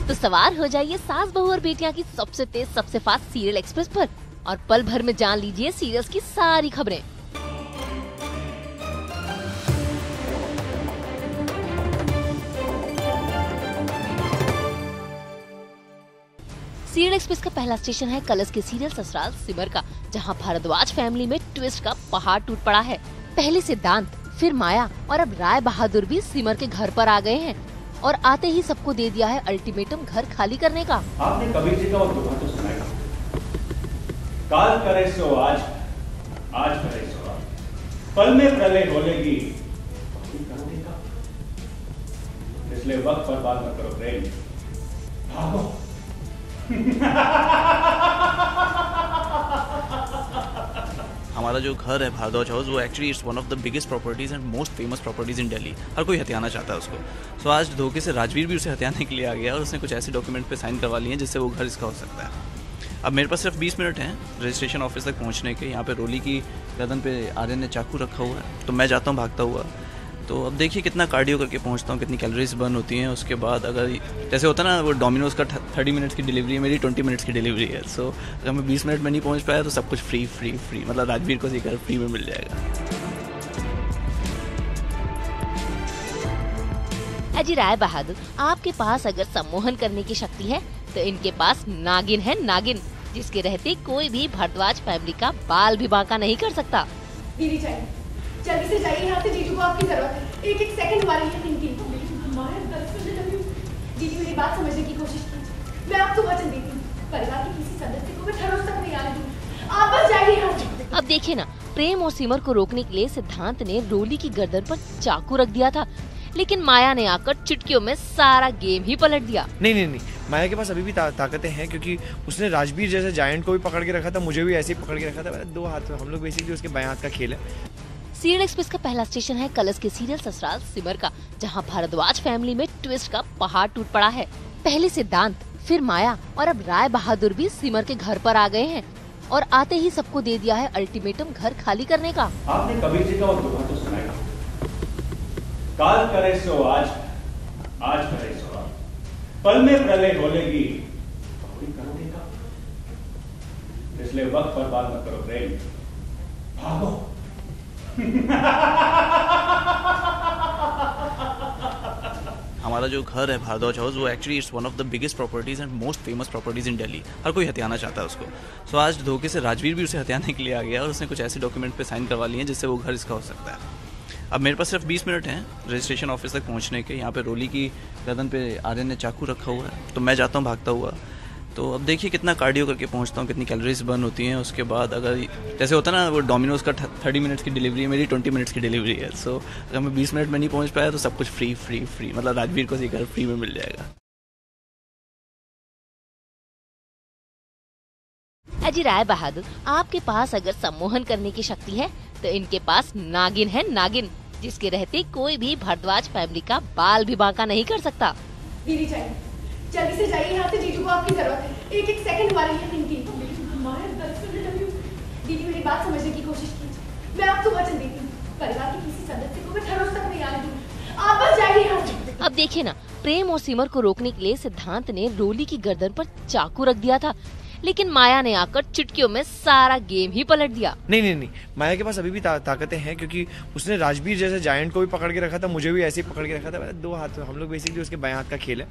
तो सवार हो जाइए सास बहू और बेटियां की सबसे तेज सबसे फास्ट सीरियल एक्सप्रेस पर और पल भर में जान लीजिए सीरियल्स की सारी खबरें। सीरियल एक्सप्रेस का पहला स्टेशन है कलर्स के सीरियल ससुराल सिमर का, जहां भारद्वाज फैमिली में ट्विस्ट का पहाड़ टूट पड़ा है। पहले सिद्धांत, फिर माया और अब राय बहादुर भी सिमर के घर पर आ गए हैं और आते ही सबको दे दिया है अल्टीमेटम घर खाली करने का। आपने कबीर जी का वो दोहा तो सुना है, काल करे सो आज, आज करे सो आज, पल में प्रलय होलेगी, करोगे कब? इसलिए वक्त बर्बाद न करो प्रेम, भागो। हमारा जो घर है भारद्वाज हाउस, वो actually it's one of the biggest properties and most famous properties in Delhi. हर कोई हथियाना चाहता है उसको। सो आज धोखे से राजवीर भी उसे हथियाने के लिए आ गया और उसने कुछ ऐसे डॉक्यूमेंट पे साइन करवा लिए हैं जिससे वो घर इसका हो सकता है। अब मेरे पास सिर्फ 20 मिनट हैं रजिस्ट्रेशन ऑफिस तक पहुंचने के। यहाँ पे रोली की गर्दन पे आर्यन ने चाकू रखा हुआ है, तो मैं जाता हूँ भागता हुआ। तो अब देखिए कितना कार्डियो करके पहुंचता हूँ, कितनी कैलोरीज बर्न होती हैं। उसके बाद अगर जैसे होता है ना, वो डोमिनोज का 30 मिनट्स की डिलीवरी है, मेरी 20 मिनट्स की डिलीवरी है। सो अगर मैं 20 मिनट में नहीं पहुंच पाया तो सब कुछ फ्री मतलब राजवीर को सीकर फ्री में मिल जाएगा। अजी राय बहादुर, आपके पास अगर सम्मोहन करने की शक्ति है तो इनके पास नागिन है, नागिन, जिसके रहते कोई भी भारद्वाज फैमिली का बाल भी बांका नहीं कर सकता। दीदी चाहिए, जल्दी से जाइए यहाँ से, जीजू को आपकी जरूरत है। एक सेकंड हमारे लिए थिंकिंग। दीदी मेरी बात समझने की कोशिश कीजिए, मैं आपको वचन देती हूँ, परिवार के किसी सदस्य को मैं ठरोस तक नहीं आने दूंगी। आप बस जाइए यहाँ से। अब देखिए ना, प्रेम और सिमर को रोकने के लिए सिद्धांत ने रोली की गर्दन पर चाकू रख दिया था, लेकिन माया ने आकर चुटकियों में सारा गेम ही पलट दिया। नहीं, माया के पास अभी भी ताकतें हैं, क्योंकि उसने राजवीर जैसे जायंट को भी पकड़ के रखा था, मुझे भी ऐसे ही पकड़ के रखा था। दो हाथ में हम लोग बेसिकली उसके बाएं हाथ का खेल है। सीरियल एक्सप्रेस का पहला स्टेशन है कलर्स के सीरियल ससुराल सिमर का, जहां भारद्वाज फैमिली में ट्विस्ट का पहाड़ टूट पड़ा है। पहले सिद्धांत, फिर माया और अब राय बहादुर भी सिमर के घर पर आ गए हैं और आते ही सबको दे दिया है अल्टीमेटम घर खाली करने का। आपने कबीर जी का वो दोहा तो सुना है, काल करे सो आज, आज करे सो आज, पल में प्रलय होलेगी, करोगे कब? इसलिए वक्त बर्बाद न करो प्रेम, भागो। हमारा जो घर है भारद्वाज हाउस, वो actually it's one of the biggest properties and most famous properties in Delhi. हर कोई हथियाना चाहता है उसको। सो आज धोखे से राजवीर भी उसे हथियाने के लिए आ गया और उसने कुछ ऐसे डॉक्यूमेंट पे साइन करवा लिए हैं जिससे वो घर इसका हो सकता है। अब मेरे पास सिर्फ 20 मिनट हैं रजिस्ट्रेशन ऑफिस तक पहुंचने के। यहाँ पे रोली की गर्दन पे आर्यन ने चाकू रखा हुआ है, तो मैं जाता हूँ भागता हुआ। तो अब देखिए कितना कार्डियो करके पहुंचता हूँ, कितनी कैलोरीज बर्न होती हैं। उसके बाद अगर जैसे होता है ना, वो डोमिनोज का 30 मिनट्स की डिलीवरी है, मेरी 20 मिनट्स की डिलीवरी है। सो अगर मैं 20 मिनट में नहीं पहुंच पाया तो सब कुछ फ्री मतलब राजवीर को सीकर फ्री में मिल जाएगा। अजी राय बहादुर, आपके पास अगर सम्मोहन करने की शक्ति है तो इनके पास नागिन है, नागिन, जिसके रहते कोई भी भारद्वाज फैमिली का बाल भी बांका नहीं कर सकता। दीदी चाहिए, जल्दी से जाइए यहाँ से, जीजू को आपकी जरूरत है। एक सेकंड हमारे लिए थिंकिंग। दीदी मेरी बात समझने की कोशिश कीजिए, मैं आपको वचन देती हूँ, परिवार के किसी सदस्य को मैं ठरोस तक नहीं आने दूंगी। आप बस जाइए यहाँ से। अब देखिए ना, प्रेम और सिमर को रोकने के लिए सिद्धांत ने रोली की गर्दन पर चाकू रख दिया था, लेकिन माया ने आकर चुटकियों में सारा गेम ही पलट दिया। नहीं, माया के पास अभी भी ताकतें हैं, क्योंकि उसने राजवीर जैसे जायंट को भी पकड़ के रखा था, मुझे भी ऐसे ही पकड़ के रखा था। दो हाथ में हम लोग बेसिकली उसके बाएं हाथ का खेल है।